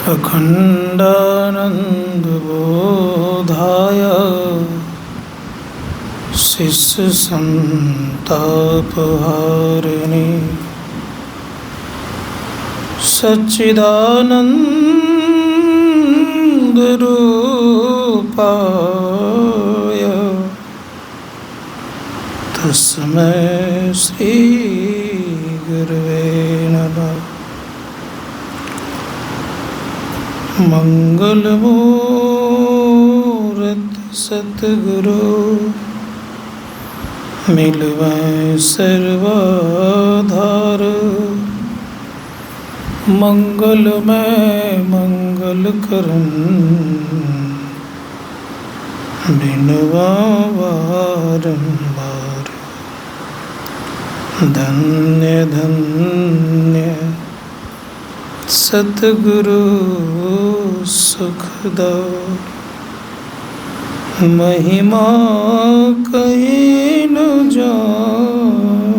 अखण्डानन्दबोधाय शिष्यसन्तापहारिणे सच्चिदानन्दरूपाय तस्मै श्रीगुरवे नमः। मंगलमूर्ति सतगुरु मिलवै सर्वाधार, मंगलमय मंगल करन बिनवा बारंबार। धन्य धन्य सतगुरु सुखदार, महिमा कहीं न जान,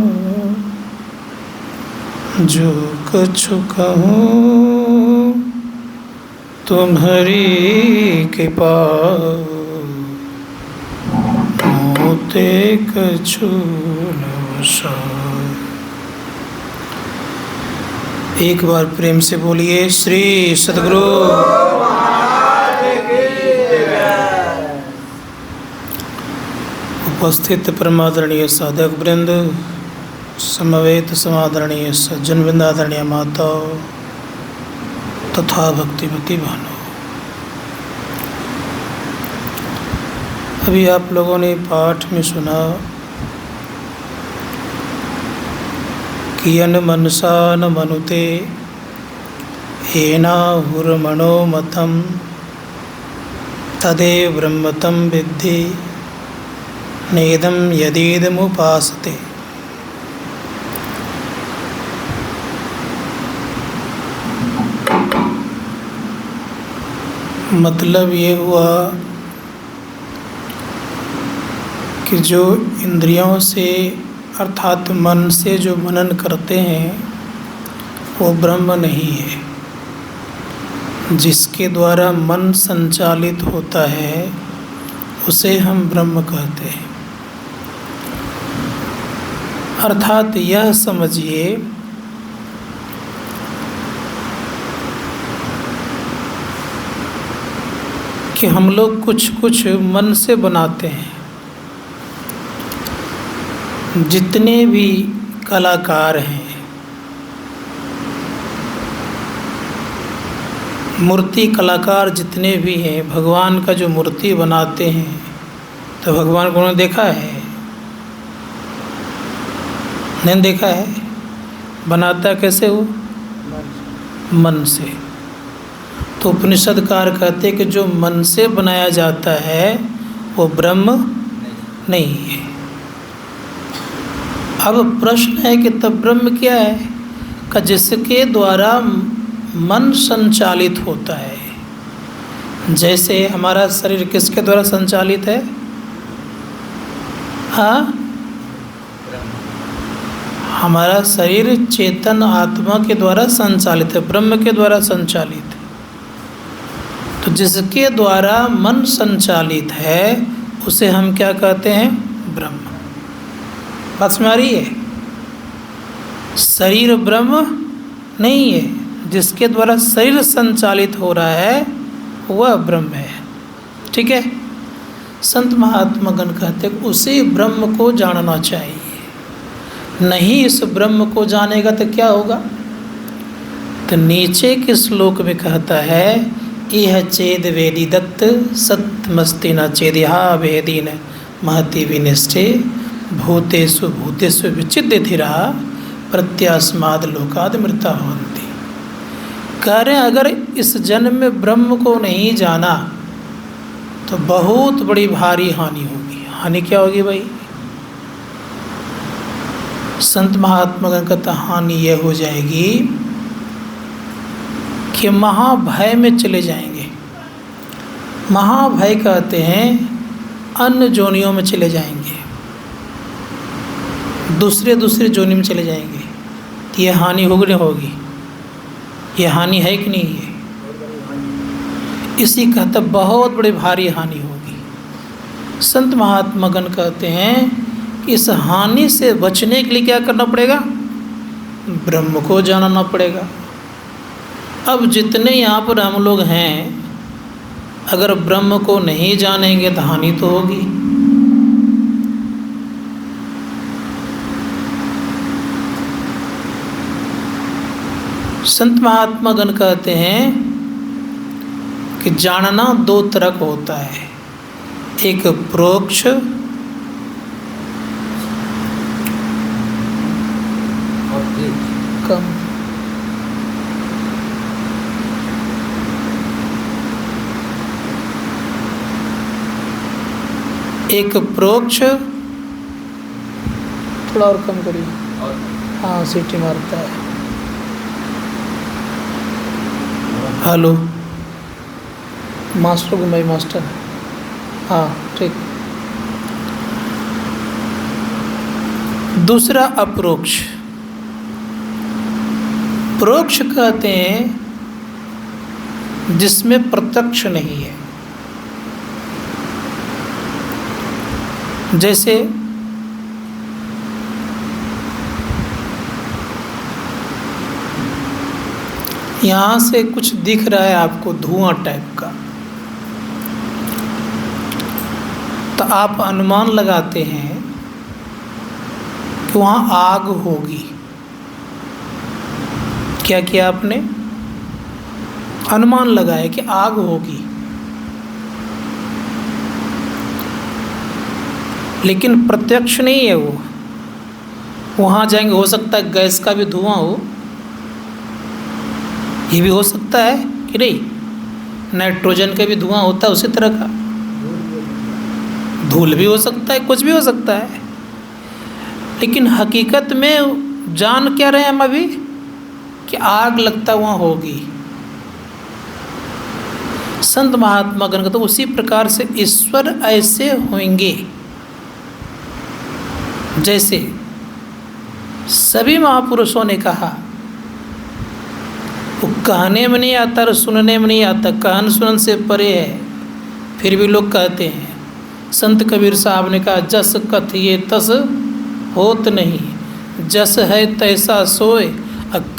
जो कछु कहूँ तुम्हारी कृपा, मोते कछु न वसाय। एक बार प्रेम से बोलिए श्री सद्गुरु। उपस्थित परमादरणीय साधक वृंद, समवेत समादरणीय सज्जन वृंद, आदरणीय माताओं तथा भक्तिवती बहनों, अभी आप लोगों ने पाठ में सुना कि यन मनसा न मनुते येनाहुर्मनोमतं तदेव ब्रह्मतं विद्धि नेदं यदीदमुपासते। मतलब ये हुआ कि जो इंद्रियों से अर्थात मन से जो मनन करते हैं वो ब्रह्म नहीं है। जिसके द्वारा मन संचालित होता है उसे हम ब्रह्म कहते हैं। अर्थात यह समझिए कि हम लोग कुछ कुछ मन से बनाते हैं। जितने भी कलाकार हैं, मूर्ति कलाकार जितने भी हैं, भगवान का जो मूर्ति बनाते हैं तो भगवान को उन्होंने देखा है? नहीं देखा है। बनाता कैसे हो? मन से। तो उपनिषदकार कहते हैं कि जो मन से बनाया जाता है वो ब्रह्म नहीं है। अब प्रश्न है कि तब ब्रह्म क्या है? कि जिसके द्वारा मन संचालित होता है। जैसे हमारा शरीर किसके द्वारा संचालित है? हाँ, हमारा शरीर चेतन आत्मा के द्वारा संचालित है, ब्रह्म के द्वारा संचालित है। तो जिसके द्वारा मन संचालित है उसे हम क्या कहते हैं? ब्रह्म। बात समझ आ रही है? शरीर ब्रह्म नहीं है, जिसके द्वारा शरीर संचालित हो रहा है वह ब्रह्म है। ठीक है। संत महात्मा गण कहते हैं उसी ब्रह्म को जानना चाहिए। नहीं इस ब्रह्म को जानेगा तो क्या होगा? तो नीचे के श्लोक में कहता है इह चेद वेदी दत्त सत्मस्ति न चेदिहा वेदीन महति विनिष्ठे भूतेषु भूतेषु विचिद्य धीरा प्रत्यास्माद लोकाद मृता होती। कह रहे अगर इस जन्म में ब्रह्म को नहीं जाना तो बहुत बड़ी भारी हानि होगी। हानि क्या होगी भाई? संत महात्मा गण का हानि यह हो जाएगी कि महाभय में चले जाएंगे। महाभय कहते हैं अन्य जोनियों में चले जाएंगे, दूसरे जोनी में चले जाएंगे। तो ये हानि होगी नहीं होगी? ये हानि है कि नहीं है? इसी का तो बहुत बड़ी भारी हानि होगी। संत महात्मागण कहते हैं कि इस हानि से बचने के लिए क्या करना पड़ेगा? ब्रह्म को जानना पड़ेगा। अब जितने यहाँ पर हम लोग हैं, अगर ब्रह्म को नहीं जानेंगे तो हानि तो होगी। संत महात्मा गण कहते हैं कि जानना दो तरह का होता है, एक प्रोक्ष कम एक प्रोक्ष, थोड़ा और कम करिए, हाँ सीटी मारता है। हेलो मास्टर को भाई, मास्टर, हाँ ठीक। दूसरा अप्रोक्ष। प्रोक्ष कहते हैं जिसमें प्रत्यक्ष नहीं है। जैसे यहाँ से कुछ दिख रहा है आपको धुआं टाइप का, तो आप अनुमान लगाते हैं कि वहाँ आग होगी। क्या किया आपने? अनुमान लगाया कि आग होगी, लेकिन प्रत्यक्ष नहीं है वो। वहाँ जाएंगे, हो सकता है गैस का भी धुआं हो, ये भी हो सकता है कि नहीं, नाइट्रोजन का भी धुआं होता है उसी तरह का, धूल भी हो सकता है, कुछ भी हो सकता है। लेकिन हकीकत में जान क्या रहे हैं हम अभी कि आग लगता वहाँ होगी। संत महात्मा गण का तो उसी प्रकार से ईश्वर ऐसे होंगे जैसे सभी महापुरुषों ने कहा। वो कहने में नहीं आता और सुनने में नहीं आता, कहन सुनन से परे है, फिर भी लोग कहते हैं। संत कबीर साहब ने कहा, जस कथिए तस होत नहीं, जस है तैसा सोए,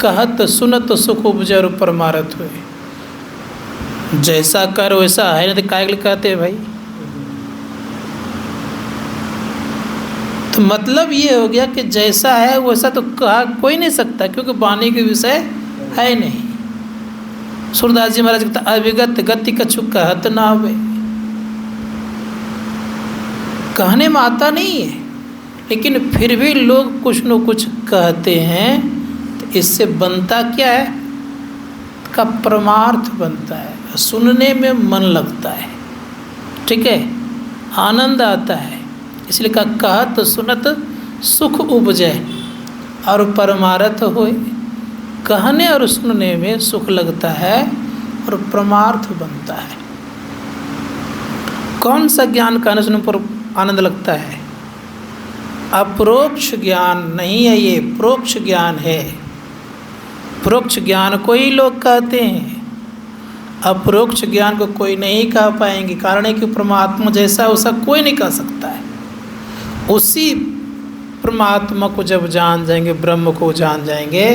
कहत सुनत सुख उपजर परमारथ हुए। जैसा कर वैसा है, नहीं तो काहे के लिए कहते हैं भाई। तो मतलब ये हो गया कि जैसा है वैसा तो कहा कोई नहीं सकता, क्योंकि वाणी के विषय है नहीं। सूरदास जी महाराज कहता, अविगत गति कछु कहत ना आवे। कहने में आता नहीं है, लेकिन फिर भी लोग कुछ न कुछ कहते हैं। तो इससे बनता क्या है? का परमार्थ बनता है, सुनने में मन लगता है, ठीक है, आनंद आता है। इसलिए कहा, कहत सुनत सुख उपजे और परमार्थ होए। कहने और सुनने में सुख लगता है और परमार्थ बनता है। कौन सा ज्ञान कहने सुनने पर आनंद लगता है? अप्रोक्ष ज्ञान नहीं है, ये प्रोक्ष ज्ञान है। प्रोक्ष ज्ञान को ही लोग कहते हैं, अप्रोक्ष ज्ञान को कोई नहीं कह पाएंगे। कारण है कि परमात्मा जैसा वैसा कोई नहीं कह सकता है। उसी परमात्मा को जब जान जाएंगे, ब्रह्म को जान जाएंगे,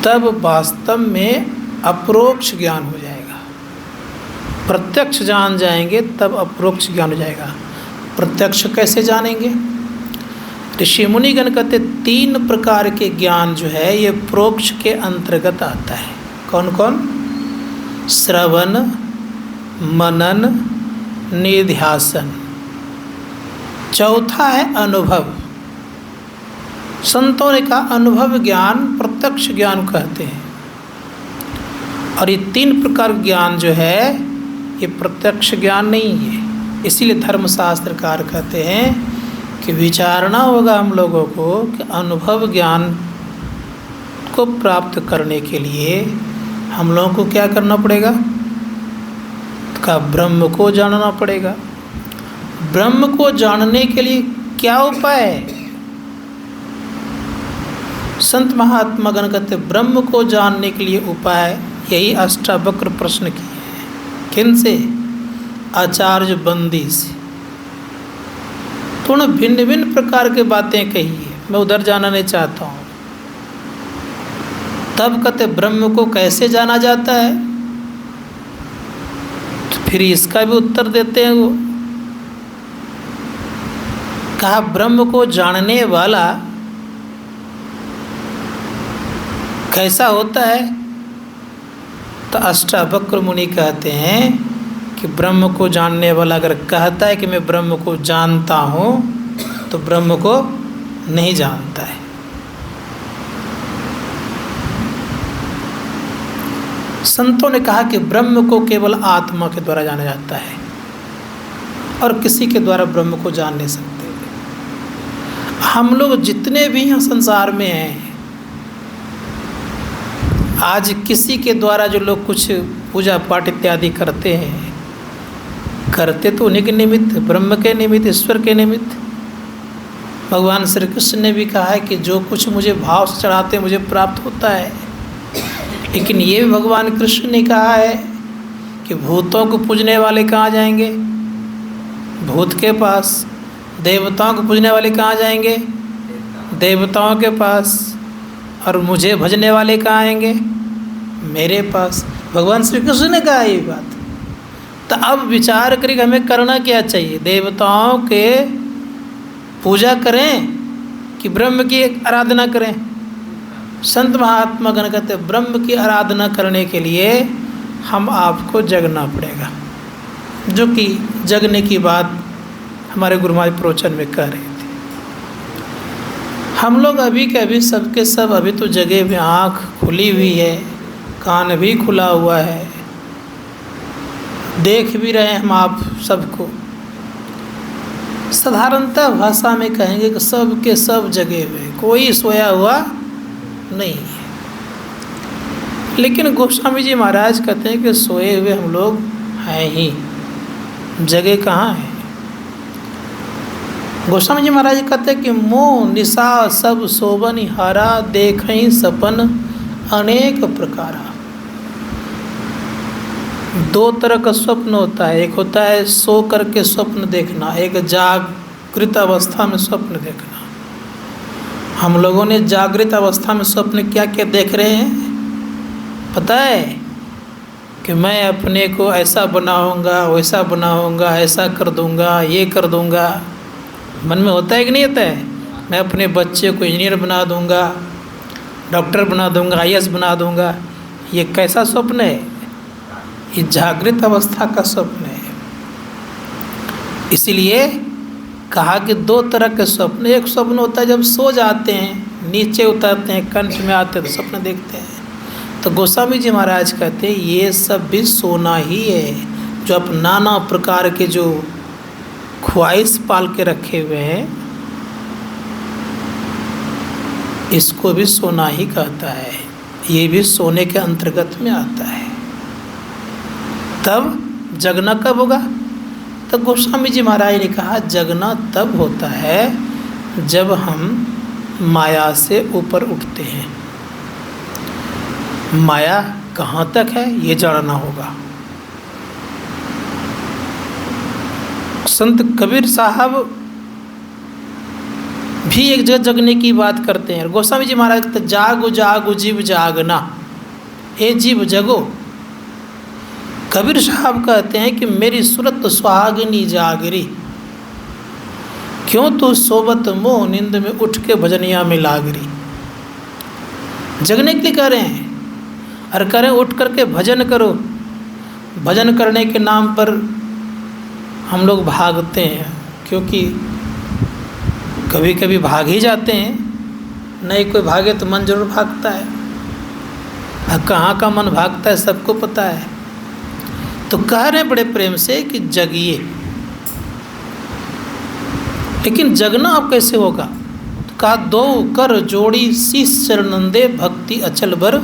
तब वास्तव में अप्रोक्ष ज्ञान हो जाएगा। प्रत्यक्ष जान जाएंगे तब अप्रोक्ष ज्ञान हो जाएगा। प्रत्यक्ष कैसे जानेंगे? ऋषि मुनिगण कहते 3 प्रकार के ज्ञान जो है ये प्रोक्ष के अंतर्गत आता है। कौन कौन? श्रवण, मनन, निध्यासन। चौथा है अनुभव। संतों ने कहा अनुभव ज्ञान प्रत्यक्ष ज्ञान कहते हैं। और ये 3 प्रकार ज्ञान जो है ये प्रत्यक्ष ज्ञान नहीं है। इसीलिए धर्मशास्त्रकार कहते हैं कि विचारना होगा हम लोगों को कि अनुभव ज्ञान को प्राप्त करने के लिए हम लोगों को क्या करना पड़ेगा? का ब्रह्म को जानना पड़ेगा। ब्रह्म को जानने के लिए क्या उपाय है? संत महात्मा गण कहते ब्रह्म को जानने के लिए उपाय यही अष्टावक्र प्रश्न किए हैं। किन से? आचार्य बंदी से। थोड़ा भिन्न भिन्न प्रकार के बातें कही है, मैं उधर जाना नहीं चाहता हूँ। तब कहते ब्रह्म को कैसे जाना जाता है, तो फिर इसका भी उत्तर देते हैं वो। कहा ब्रह्म को जानने वाला कैसा होता है, तो अष्टावक्र मुनि कहते हैं कि ब्रह्म को जानने वाला अगर कहता है कि मैं ब्रह्म को जानता हूँ, तो ब्रह्म को नहीं जानता है। संतों ने कहा कि ब्रह्म को केवल आत्मा के द्वारा जाना जाता है और किसी के द्वारा ब्रह्म को जान नहीं सकते। हम लोग जितने भी यहाँ संसार में हैं, आज किसी के द्वारा जो लोग कुछ पूजा पाठ इत्यादि करते हैं, करते तो उन्हीं के निमित्त, ब्रह्म के निमित्त, ईश्वर के निमित्त। भगवान श्री कृष्ण ने भी कहा है कि जो कुछ मुझे भाव से चढ़ाते मुझे प्राप्त होता है। लेकिन ये भी भगवान कृष्ण ने कहा है कि भूतों को पूजने वाले कहाँ जाएंगे? भूत के पास। देवताओं को पूजने वाले कहाँ जाएंगे? देवताओं के पास। और मुझे भजने वाले कहाँ आएंगे? मेरे पास। भगवान श्री कृष्ण ने कहा ये बात। तो अब विचार करें हमें करना क्या चाहिए? देवताओं के पूजा करें कि ब्रह्म की आराधना करें? संत महात्मा गण कहते ब्रह्म की आराधना करने के लिए हम आपको जगना पड़ेगा, जो कि जगने की बात हमारे गुरु महाराज प्रवचन में कह रहे थे। हम लोग अभी के अभी सबके सब अभी तो जगह में आँख खुली हुई है, कान भी खुला हुआ है, देख भी रहे हैं हम आप सबको। साधारणतः भाषा में कहेंगे कि सब के सब जगे हुए, कोई सोया हुआ नहीं है। लेकिन गोस्वामी जी महाराज कहते हैं कि सोए हुए हम लोग हैं ही, जगह कहाँ है? गोस्वामी जी महाराज कहते हैं कि मोह निशा सब शोभन हारा, देखहीं सपन अनेक प्रकारा। दो तरह का स्वप्न होता है, एक होता है सो करके स्वप्न देखना, एक जागृत अवस्था में स्वप्न देखना। हम लोगों ने जागृत अवस्था में स्वप्न क्या क्या देख रहे हैं पता है? कि मैं अपने को ऐसा बनाऊंगा, वैसा बनाऊंगा, ऐसा कर दूंगा, ये कर दूंगा। मन में होता है कि नहीं होता है? मैं अपने बच्चे को इंजीनियर बना दूंगा, डॉक्टर बना दूंगा, IAS बना दूंगा। ये कैसा स्वप्न है? ये जागृत अवस्था का स्वप्न है। इसलिए कहा कि दो तरह के स्वप्न। एक स्वप्न होता है जब सो जाते हैं, नीचे उतरते हैं, कंठ में आते हैं तो स्वप्न देखते हैं। तो गोस्वामी जी महाराज कहते हैं ये सब भी सोना ही है, जो आप नाना प्रकार के जो ख्वाहिश पाल के रखे हुए हैं, इसको भी सोना ही कहता है। ये भी सोने के अंतर्गत में आता है। तब जगना कब होगा? तो गोस्वामी जी महाराज ने कहा जगना तब होता है जब हम माया से ऊपर उठते हैं। माया कहाँ तक है ये जानना होगा। संत कबीर साहब भी एक जगह जगने की बात करते हैं। गोस्वामी जी महाराज कहते जागो जागो जीव जागना, ए जीव जगो। कबीर साहब कहते हैं कि मेरी सूरत सुहागिनी जागरी, क्यों तू सोबत मोह नींद में उठ के भजनिया में लागरी। जगने के लिए कह रहे हैं, और करें उठ करके भजन करो। भजन करने के नाम पर हम लोग भागते हैं, क्योंकि कभी कभी भाग ही जाते हैं। नहीं कोई भागे तो मन जरूर भागता है, और कहाँ का मन भागता है सबको पता है। तो कह रहे बड़े प्रेम से कि जगिए। लेकिन जगना अब कैसे होगा? तो कहा दो कर जोड़ी शीश चरणंदे भक्ति अचल बर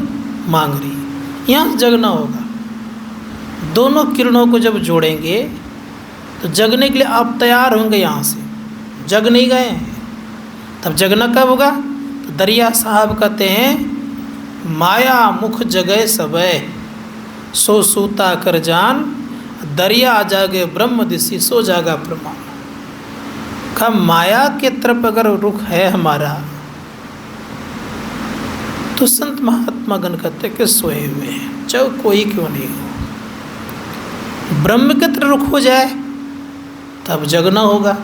मांग रही। यहाँ जगना होगा। दोनों किरणों को जब जोड़ेंगे तो जगने के लिए आप तैयार होंगे। यहाँ से जग नहीं गए हैं, तब जगना कब होगा? तो दरिया साहब कहते हैं माया मुख जगह सबय सो सूता कर जान, दरिया जागे ब्रह्म दिसी सो जागा प्रमाण। का माया के तरफ अगर रुख है हमारा, तो संत महात्मा गण कहते कि सोए हुए हैं, चाहे कोई क्यों नहीं हो। ब्रह्म की तरफ रुख हो जाए तब जगना होगा।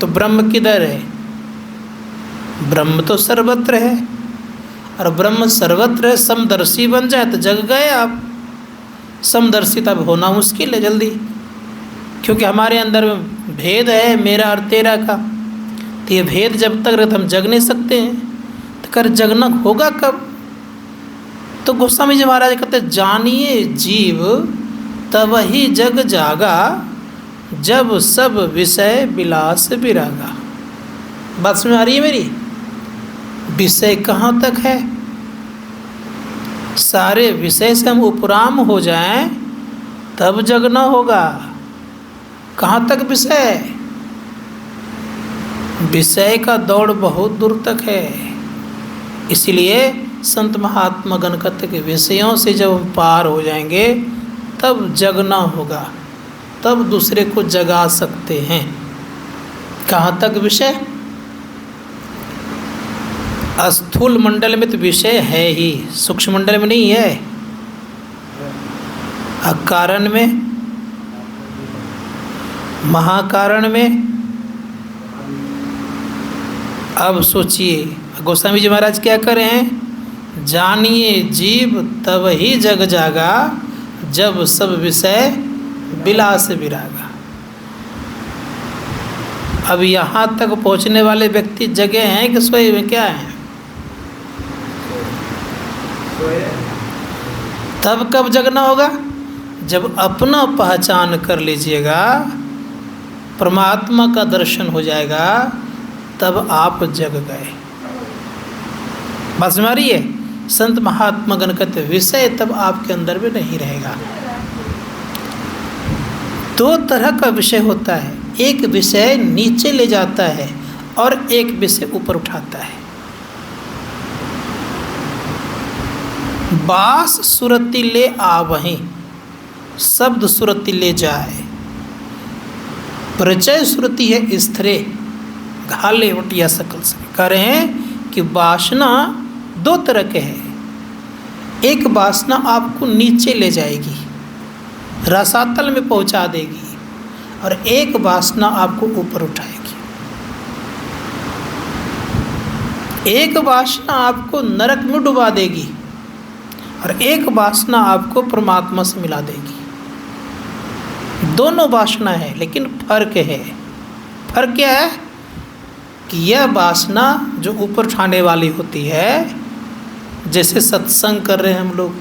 तो ब्रह्म किधर है? ब्रह्म तो सर्वत्र है, और ब्रह्म सर्वत्र है। समदर्शी बन जाए तो जग गए आप। समदर्शी तब होना मुश्किल है जल्दी, क्योंकि हमारे अंदर में भेद है, मेरा और तेरा का। तो ये भेद जब तक रहता हम जग नहीं सकते हैं, तो कर जगना होगा कब? तो गोस्वामी जी महाराज कहते जानिए जीव तब ही जग जागा, जब सब विषय विलास विरागा। बात समझ आ रही है मेरी? विषय कहाँ तक है? सारे विषय से हम उपराम हो जाएं तब जगना होगा। कहाँ तक विषय? विषय का दौड़ बहुत दूर तक है। इसलिए संत महात्मा गण कहते के विषयों से जब हम पार हो जाएंगे तब जगना होगा, तब दूसरे को जगा सकते हैं। कहाँ तक विषय? स्थूल मंडल में तो विषय है ही, सूक्ष्म मंडल में नहीं है। अकारण में, महाकारण में। अब सोचिए गोस्वामी जी महाराज क्या कर रहे हैं? जानिए जीव तब ही जग जागा, जब सब विषय विलास विरागा। अब यहाँ तक पहुँचने वाले व्यक्ति जगे हैं कि सोए में? क्या हैं? तब कब जगना होगा? जब अपना पहचान कर लीजिएगा, परमात्मा का दर्शन हो जाएगा, तब आप जग गए। बात समझ आ रही है? संत महात्मा गण कहते विषय तब आपके अंदर में नहीं रहेगा। दो तरह का विषय होता है, एक विषय नीचे ले जाता है और एक विषय ऊपर उठाता है। बास सुरति ले आवहीं, शब्द सुरति ले जाए। परिचय सुरति है स्थिरे, घाले वटिया सकल से। कह रहे हैं कि वासना दो तरह के हैं। एक वासना आपको नीचे ले जाएगी, रसातल में पहुंचा देगी, और एक वासना आपको ऊपर उठाएगी। एक वासना आपको नरक में डुबा देगी और एक वासना आपको परमात्मा से मिला देगी। दोनों वासना है, लेकिन फर्क है। फर्क क्या है? कि यह वासना जो ऊपर उठाने वाली होती है, जैसे सत्संग कर रहे हैं हम लोग,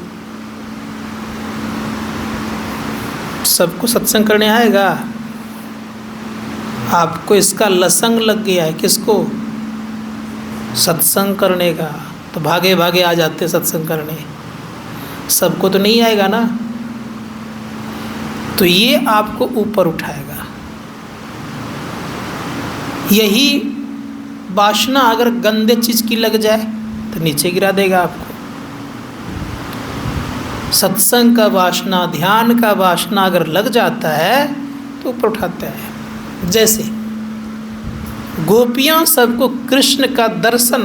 सबको सत्संग करने आएगा? आपको इसका लसंग लग गया है, किसको? सत्संग करने का। तो भागे भागे आ जाते सत्संग करने, सबको तो नहीं आएगा ना। तो ये आपको ऊपर उठाएगा। यही वासना अगर गंदे चीज़ की लग जाए तो नीचे गिरा देगा आपको। सत्संग का वासना, ध्यान का वासना अगर लग जाता है तो ऊपर उठाता है। जैसे गोपियाँ सबको कृष्ण का दर्शन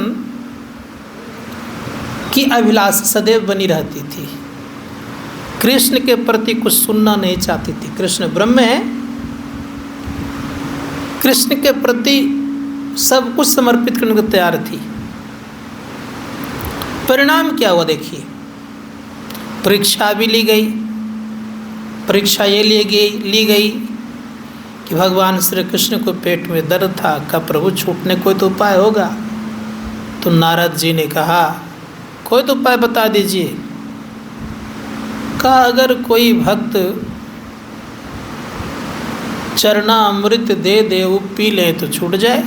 की अभिलाषा सदैव बनी रहती थी। कृष्ण के प्रति कुछ सुनना नहीं चाहती थी। कृष्ण ब्रह्म है, कृष्ण के प्रति सब कुछ समर्पित करने को तैयार थी। परिणाम क्या हुआ देखिए, परीक्षा भी ली गई। परीक्षा ये ली गई कि भगवान श्री कृष्ण को पेट में दर्द था, का प्रभु छूटने कोई तो उपाय होगा। तो नारद जी ने कहा कोई तो उपाय बता दीजिए। कहा अगर कोई भक्त चरणामृत दे दे, वो पी ले तो छूट जाए।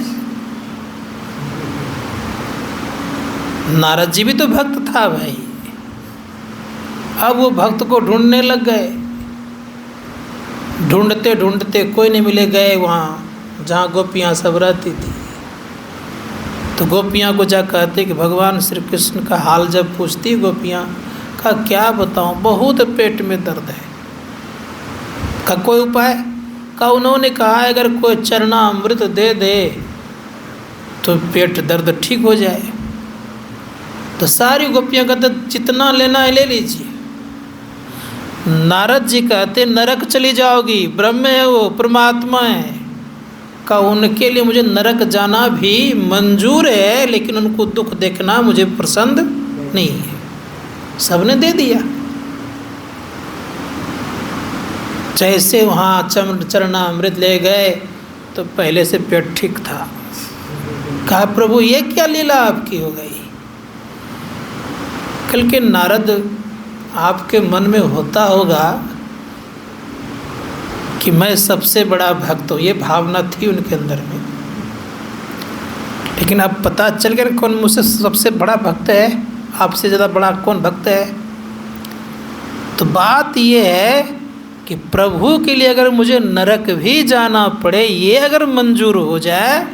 नारद जी भी तो भक्त था भाई। अब वो भक्त को ढूंढने लग गए। ढूंढते ढूंढते कोई नहीं मिले, गए वहाँ जहाँ गोपियाँ सब रहती थी। तो गोपियाँ को जा कहते कि भगवान श्री कृष्ण का हाल जब पूछती गोपियाँ, कहा क्या बताऊं, बहुत पेट में दर्द है। का कोई उपाय? का उन्होंने कहा अगर कोई चरणामृत दे दे तो पेट दर्द ठीक हो जाए। तो सारी गोपियाँ कहते जितना लेना है ले लीजिए। नारद जी कहते नरक चली जाओगी, ब्रह्म है वो, परमात्मा है। का उनके लिए मुझे नरक जाना भी मंजूर है, लेकिन उनको दुख देखना मुझे पसंद नहीं है। सबने दे दिया। जैसे वहाँ चरणामृत ले गए तो पहले से पेट ठीक था। कहा प्रभु ये क्या लीला आपकी हो गई? कल के नारद आपके मन में होता होगा कि मैं सबसे बड़ा भक्त हूँ, ये भावना थी उनके अंदर में। लेकिन अब पता चल गया कौन मुझसे सबसे बड़ा भक्त है, आपसे ज़्यादा बड़ा कौन भक्त है। तो बात ये है कि प्रभु के लिए अगर मुझे नरक भी जाना पड़े, ये अगर मंजूर हो जाए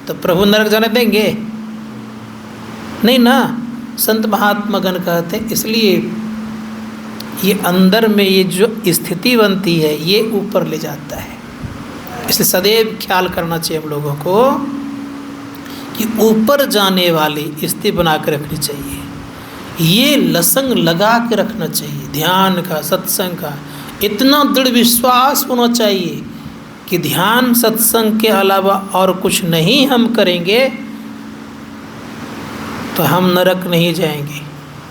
तो प्रभु नरक जाने देंगे? नहीं ना। संत महात्मा गण कहते हैं इसलिए ये अंदर में ये जो स्थिति बनती है ये ऊपर ले जाता है। इसलिए सदैव ख्याल करना चाहिए हम लोगों को कि ऊपर जाने वाली स्थिति बना के रखनी चाहिए। ये लसंग लगा के रखना चाहिए ध्यान का, सत्संग का। इतना दृढ़ विश्वास होना चाहिए कि ध्यान सत्संग के अलावा और कुछ नहीं हम करेंगे तो हम नरक नहीं जाएंगे।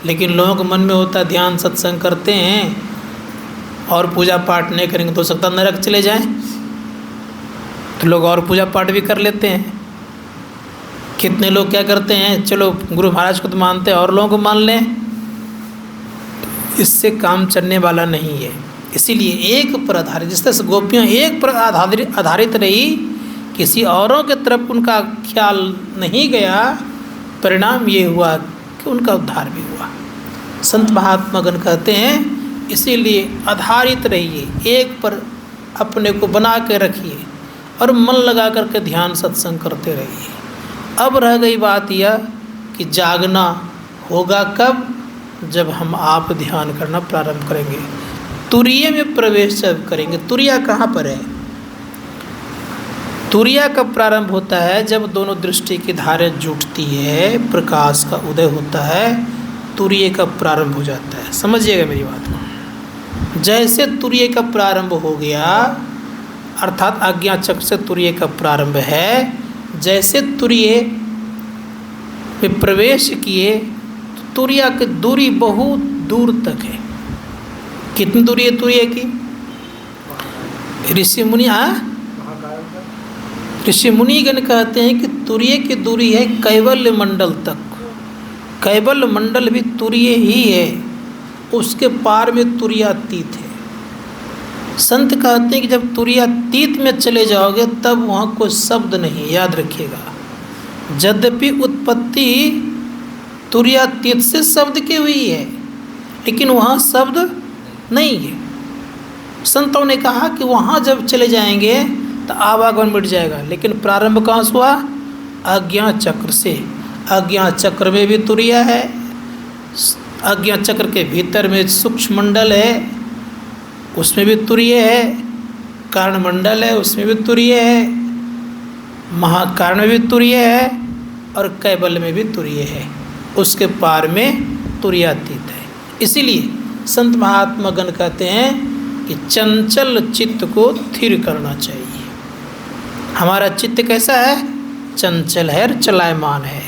लेकिन लोगों के मन में होता है ध्यान सत्संग करते हैं और पूजा पाठ नहीं करेंगे तो हो सकता नरक चले जाएं। तो लोग और पूजा पाठ भी कर लेते हैं। कितने लोग क्या करते हैं, चलो गुरु महाराज को तो मानते हैं और लोगों को मान लें। इससे काम चलने वाला नहीं है। इसीलिए एक पर आधारित, जिस तरह से गोपियाँ एक पर आधारित रही, किसी औरों के तरफ उनका ख्याल नहीं गया, परिणाम ये हुआ कि उनका उद्धार भी हुआ। संत महात्मा गण कहते हैं इसीलिए आधारित रहिए, एक पर अपने को बना के रखिए और मन लगा करके ध्यान सत्संग करते रहिए। अब रह गई बात यह कि जागना होगा कब? जब हम आप ध्यान करना प्रारंभ करेंगे, तुरीय में प्रवेश जब करेंगे। तुरिया कहाँ पर है? तुरिया कब प्रारंभ होता है? जब दोनों दृष्टि की धारें जुटती है, प्रकाश का उदय होता है, तुरीय का प्रारंभ हो जाता है। समझिएगा मेरी बात को। जैसे तुरीय का प्रारंभ हो गया, अर्थात आज्ञा चक्र से तुरीय का प्रारंभ है, जैसे तुरीय में प्रवेश किए तो तुरिया की दूरी बहुत दूर तक है। कितनी दूरी है तुरीय की? ऋषि मुनिगण कहते हैं कि तुरीय की दूरी है कैवल्य मंडल तक। कैवल्य मंडल भी तुरीय ही है, उसके पार में तुरीयातीत है। संत कहते हैं कि जब तुरीयातीत में चले जाओगे तब वहाँ कोई शब्द नहीं, याद रखिएगा। यद्यपि उत्पत्ति तुरीयातीत से शब्द की हुई है, लेकिन वहाँ शब्द नहीं है। संतों ने कहा कि वहाँ जब चले जाएंगे तो आवागमन मिट जाएगा। लेकिन प्रारंभ कहाँ से हुआ? आज्ञा चक्र से। आज्ञा चक्र में भी तुरीया है, आज्ञा चक्र के भीतर में सूक्ष्म मंडल है, उसमें भी तुरीय है, कारण मंडल है, उसमें भी तुरीय है, महाकारण में भी तुरीय है और कैवल्य में भी तुरीय है। उसके पार में तुरीयातीत है। इसीलिए संत महात्मा गण कहते हैं कि चंचल चित्त को स्थिर करना चाहिए। हमारा चित्त कैसा है? चंचल है और चलायमान है।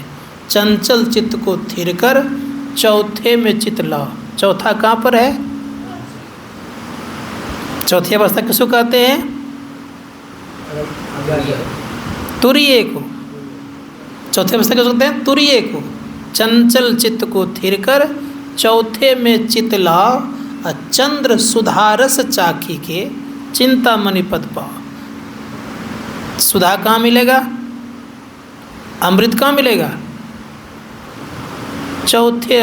चंचल चित्त को स्थिर कर चौथे में चित्त लाओ। चौथा कहाँ पर है? चौथी अवस्था किसको कहते हैं? तुरीय को। चौथे अवस्था किसको कहते हैं? तुरीय को। चंचल चित्त को स्थिर कर चौथे में चित्त लाओ और चंद्र सुधारस चाखी के चिंतामणि पद पाओ। सुधा कहाँ मिलेगा? अमृत कहाँ मिलेगा? चौथे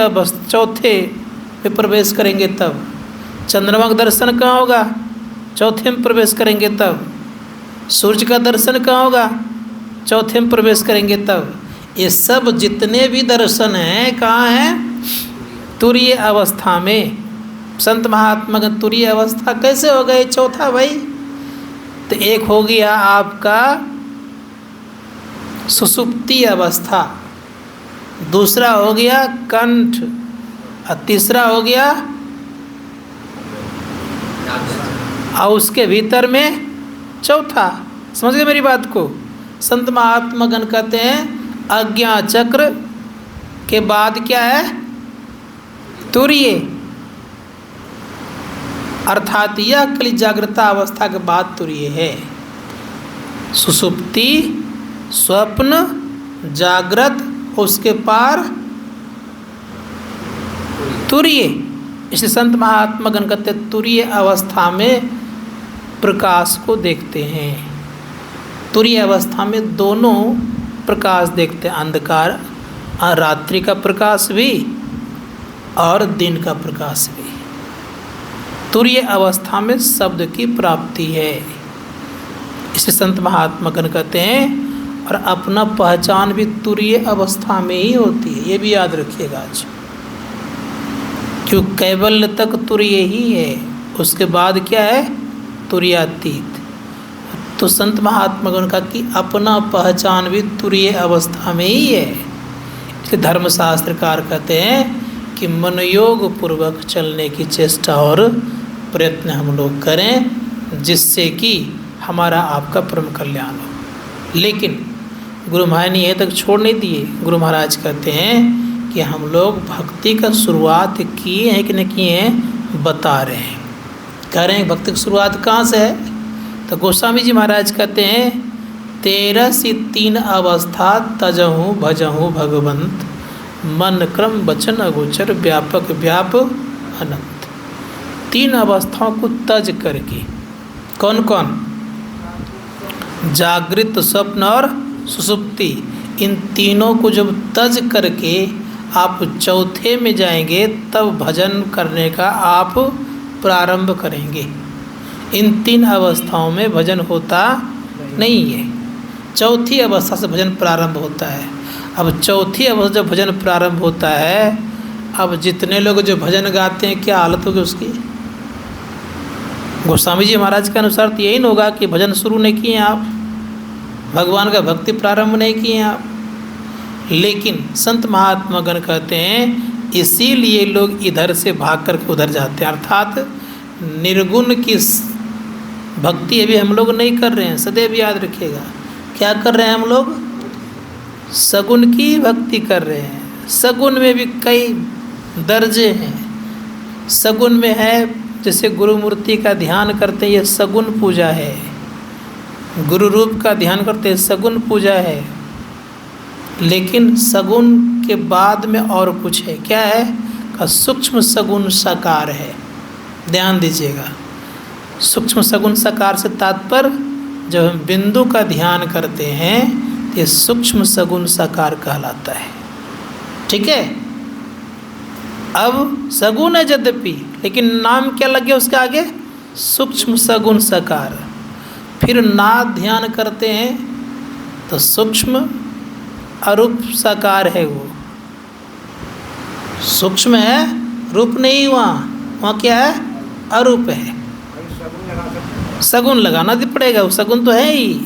में प्रवेश करेंगे तब। चंद्रमा का दर्शन कहाँ होगा? चौथे में प्रवेश करेंगे तब। सूर्य का दर्शन कहाँ होगा? चौथे में प्रवेश करेंगे तब। ये सब जितने भी दर्शन हैं कहाँ हैं? तुरीय अवस्था में, संत महात्मा का तुरीय अवस्था कैसे हो गए? चौथा भाई, तो एक हो गया आपका सुषुप्ति अवस्था, दूसरा हो गया कंठ, और तीसरा हो गया, और उसके भीतर में चौथा। समझ गए मेरी बात को? संत महात्मा गण कहते हैं अज्ञा चक्र के बाद क्या है? तुरीय, अर्थात यह कली जागृता अवस्था के बाद तुरीय है। सुषुप्ति, स्वप्न, जागृत, उसके पार तुरीय। इसलिए संत महात्मा गण कहते तुरीय अवस्था में प्रकाश को देखते हैं। तुरीय अवस्था में दोनों प्रकाश देखते हैं, अंधकार, रात्रि का प्रकाश भी और दिन का प्रकाश भी। तुरीय अवस्था में शब्द की प्राप्ति है। इसलिए संत महात्मा गण कहते हैं और अपना पहचान भी तुरीय अवस्था में ही होती है। ये भी याद रखिएगा आज, क्यों कैवल्य तक तुरीय ही है, उसके बाद क्या है? तुरीयातीत। तो संत महात्मा गण का कि अपना पहचान भी तुरीय अवस्था में ही है। इसलिए धर्मशास्त्रकार कहते हैं कि मनोयोग पूर्वक चलने की चेष्टा और प्रयत्न हम लोग करें, जिससे कि हमारा आपका परम कल्याण हो। लेकिन गुरु महाराज ने यह तक छोड़ नहीं दिए। गुरु महाराज कहते हैं कि हम लोग भक्ति का शुरुआत किए हैं कि नहीं किए हैं, बता रहे हैं। कह रहे हैं भक्ति की शुरुआत कहाँ से है? तो गोस्वामी जी महाराज कहते हैं 13 सी 3 अवस्था तजहूँ भजहूँ भगवंत, मन क्रम वचन अगोचर व्यापक व्याप अनंत। 3 अवस्थाओं को तज करके, कौन कौन? जागृत, स्वप्न और सुषुप्ति। इन तीनों को जब तज करके आप चौथे में जाएंगे, तब भजन करने का आप प्रारंभ करेंगे। इन 3 अवस्थाओं में भजन होता नहीं है, चौथी अवस्था से भजन प्रारंभ होता है। अब चौथी अवस्था जब भजन प्रारंभ होता है, अब जितने लोग जो भजन गाते हैं क्या हालत होगी उसकी? गोस्वामी जी महाराज के अनुसार तो यही होगा कि भजन शुरू नहीं किए आप, भगवान का भक्ति प्रारंभ नहीं किए आप। लेकिन संत महात्मा गण कहते हैं इसीलिए लोग इधर से भाग कर उधर जाते हैं, अर्थात निर्गुण की भक्ति अभी हम लोग नहीं कर रहे हैं। सदैव याद रखिएगा, क्या कर रहे हैं हम लोग? सगुण की भक्ति कर रहे हैं। सगुण में भी कई दर्जे हैं। सगुण में है जैसे गुरु मूर्ति का ध्यान करते हैं, ये सगुण पूजा है। गुरु रूप का ध्यान करते हैं, सगुण पूजा है। लेकिन सगुण के बाद में और कुछ है, क्या है? का सूक्ष्म सगुण साकार है। ध्यान दीजिएगा, सूक्ष्म सगुण साकार से तात्पर्य जब हम बिंदु का ध्यान करते हैं तो ये सूक्ष्म सगुण साकार कहलाता है। ठीक है? अब सगुण है यद्यपि, लेकिन नाम क्या लग गया उसके आगे? सूक्ष्म सगुण साकार। फिर नाद ध्यान करते हैं तो सूक्ष्म अरूप साकार है। वो सूक्ष्म है, रूप नहीं। वहाँ क्या है? अरूप है। सगुण लगाना भी पड़ेगा, वो सगुण तो है ही,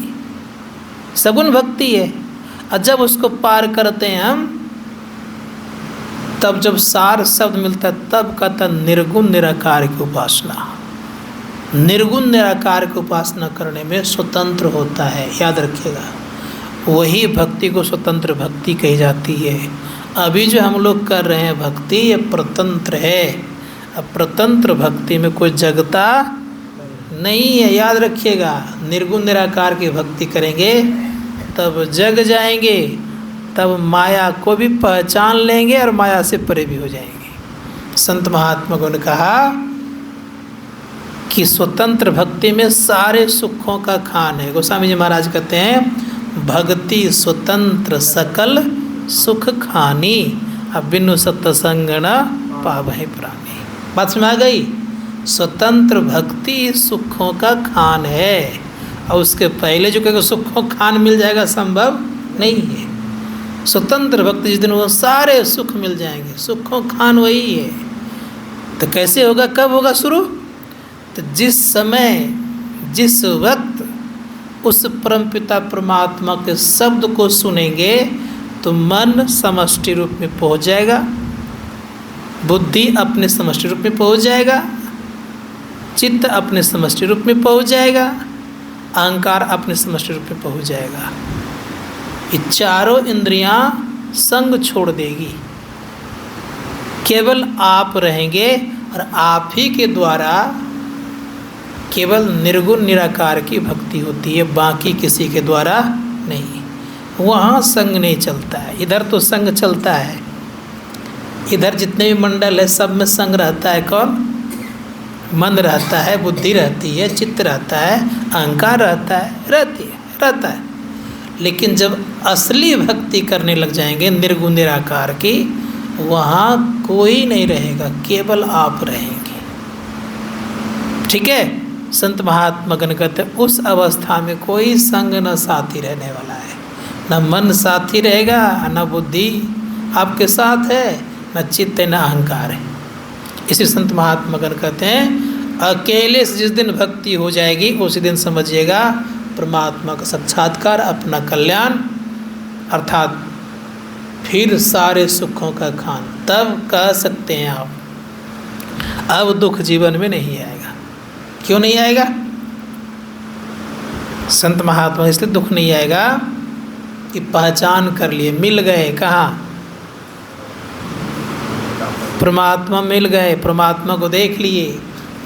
सगुण भक्ति है। और जब उसको पार करते हैं हम, तब जब सार शब्द मिलता है तब कहता निर्गुण निराकार की उपासना। निर्गुण निराकार की उपासना करने में स्वतंत्र होता है, याद रखिएगा। वही भक्ति को स्वतंत्र भक्ति कही जाती है। अभी जो हम लोग कर रहे हैं भक्ति, ये प्रतंत्र है। अब प्रतंत्र भक्ति में कोई जगता नहीं है, याद रखिएगा। निर्गुण निराकार की भक्ति करेंगे तब जग जाएंगे, तब माया को भी पहचान लेंगे और माया से परे भी हो जाएंगे। संत महात्मा को ने कहा कि स्वतंत्र भक्ति में सारे सुखों का खान है। गोस्वामी जी महाराज कहते हैं भक्ति स्वतंत्र सकल सुख खानी, अब बिनु सत्संग न पावहि प्राणी। बात समझ आ गई? स्वतंत्र भक्ति सुखों का खान है, और उसके पहले जो कहेगा सुखों खान मिल जाएगा, संभव नहीं है। स्वतंत्र भक्त जिस दिन वो सारे सुख मिल जाएंगे, सुखों खान वही है। तो कैसे होगा, कब होगा शुरू? तो जिस समय, जिस वक्त उस परमपिता परमात्मा के शब्द को सुनेंगे तो मन समष्टि रूप में पहुंच जाएगा, बुद्धि अपने समष्टि रूप में पहुंच जाएगा, चित्त अपने समष्टि रूप में पहुंच जाएगा, अहंकार अपने समष्टि रूप में पहुंच जाएगा। ये चारों इंद्रियां संग छोड़ देगी, केवल आप रहेंगे और आप ही के द्वारा केवल निर्गुण निराकार की भक्ति होती है, बाकी किसी के द्वारा नहीं। वहाँ संग नहीं चलता है, इधर तो संग चलता है। इधर जितने भी मंडल है सब में संग रहता है। कौन? मन रहता है, बुद्धि रहती है, चित्त रहता है, अहंकार रहता है, रहता है। लेकिन जब असली भक्ति करने लग जाएंगे निर्गुण निराकार की, वहाँ कोई नहीं रहेगा, केवल आप रहेंगे। ठीक है? संत महात्मा गण कहते हैं उस अवस्था में कोई संग न साथी रहने वाला है, न मन साथी रहेगा, न बुद्धि आपके साथ है, न चित्त है, न अहंकार है। इसी संत महात्मा गण कहते हैं अकेले से जिस दिन भक्ति हो जाएगी उसी दिन समझिएगा परमात्मा का साक्षात्कार, अपना कल्याण, अर्थात फिर सारे सुखों का खान। तब कह सकते हैं आप अब दुख जीवन में नहीं आएगा। क्यों नहीं आएगा? संत महात्मा इसलिए दुख नहीं आएगा कि पहचान कर लिए, मिल गए। कहाँ? परमात्मा मिल गए, परमात्मा को देख लिए,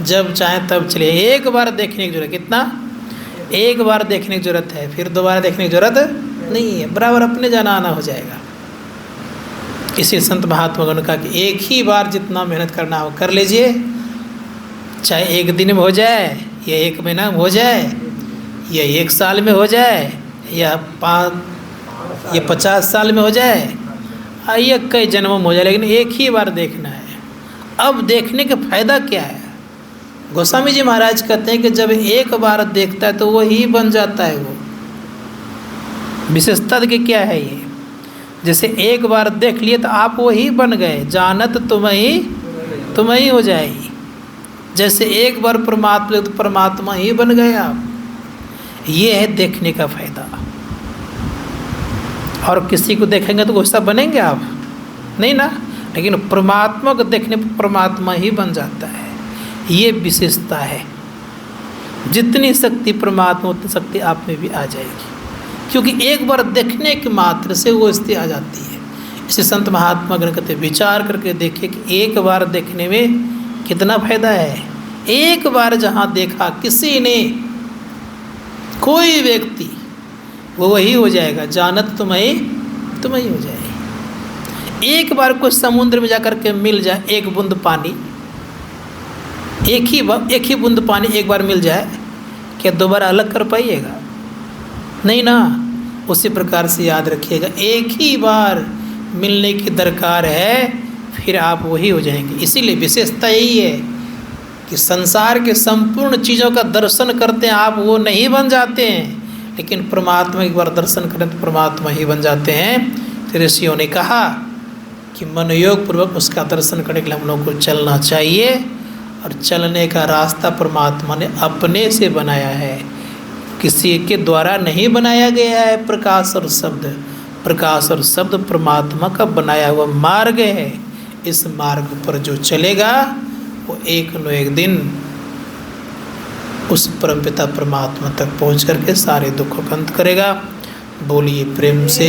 जब चाहे तब चले। एक बार देखने की जरूरत, कितना? एक बार देखने की जरूरत है, फिर दोबारा देखने की जरूरत नहीं है, बराबर अपने जाना आना हो जाएगा। इसी संत महात्मा ने कहा कि एक ही बार जितना मेहनत करना हो कर लीजिए, चाहे एक दिन में हो जाए, या एक महीना में हो जाए, या 1 साल में हो जाए, या 50 साल में हो जाए, या कई जन्मों में हो जाए, लेकिन एक ही बार देखना है। अब देखने का फ़ायदा क्या है? गोस्वामी जी महाराज कहते हैं कि जब एक बार देखता है तो वही बन जाता है। वो विशेषता की क्या है ये? जैसे एक बार देख लिए तो आप वही बन गए, जानत तुम ही हो जाएगी। जैसे एक बार परमात्मा तो परमात्मा ही बन गए आप। ये है देखने का फायदा। और किसी को देखेंगे तो वैसा बनेंगे आप? नहीं ना। लेकिन परमात्मा को देखने पर परमात्मा ही बन जाता है। ये विशेषता है। जितनी शक्ति परमात्मा उतनी शक्ति आप में भी आ जाएगी, क्योंकि एक बार देखने के मात्र से वो स्थिति आ जाती है। इसे संत महात्मा गण कहते विचार करके देखिए कि एक बार देखने में कितना फायदा है। एक बार जहाँ देखा किसी ने, कोई व्यक्ति, वो वही हो जाएगा, जानत तुम ही हो जाएगी। एक बार कोई समुद्र में जाकर के मिल जाए, एक बूंद पानी, एक ही बूंद पानी एक बार मिल जाए, क्या दोबारा अलग कर पाइएगा? नहीं ना। उसी प्रकार से याद रखिएगा, एक ही बार मिलने की दरकार है, फिर आप वही हो जाएंगे। इसीलिए विशेषता यही है कि संसार के संपूर्ण चीज़ों का दर्शन करते हैं आप, वो नहीं बन जाते हैं, लेकिन परमात्मा एक बार दर्शन करें तो परमात्मा ही बन जाते हैं। फिर ऋषियों ने कहा कि मनोयोग पूर्वक उसका दर्शन करने के लिए हम लोगों को चलना चाहिए, और चलने का रास्ता परमात्मा ने अपने से बनाया है, किसी के द्वारा नहीं बनाया गया है। प्रकाश और शब्द परमात्मा का बनाया हुआ मार्ग है। इस मार्ग पर जो चलेगा वो एक न एक दिन उस परमपिता परमात्मा तक पहुँच करके सारे दुखों का अंत करेगा। बोलिए प्रेम से